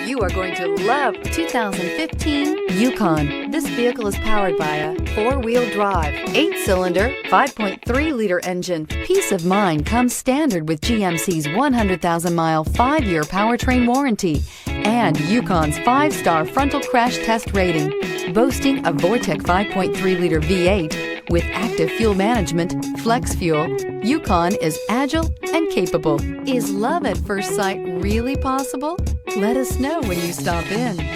You are going to love 2015 Yukon. This vehicle is powered by a 4-wheel drive, 8-cylinder, 5.3-liter engine. Peace of mind comes standard with GMC's 100,000-mile, 5-year powertrain warranty and Yukon's 5-star frontal crash test rating. Boasting a Vortec 5.3-liter V8 with active fuel management, flex fuel, Yukon is agile and capable. Is love at first sight really possible? Let us know when you stop in.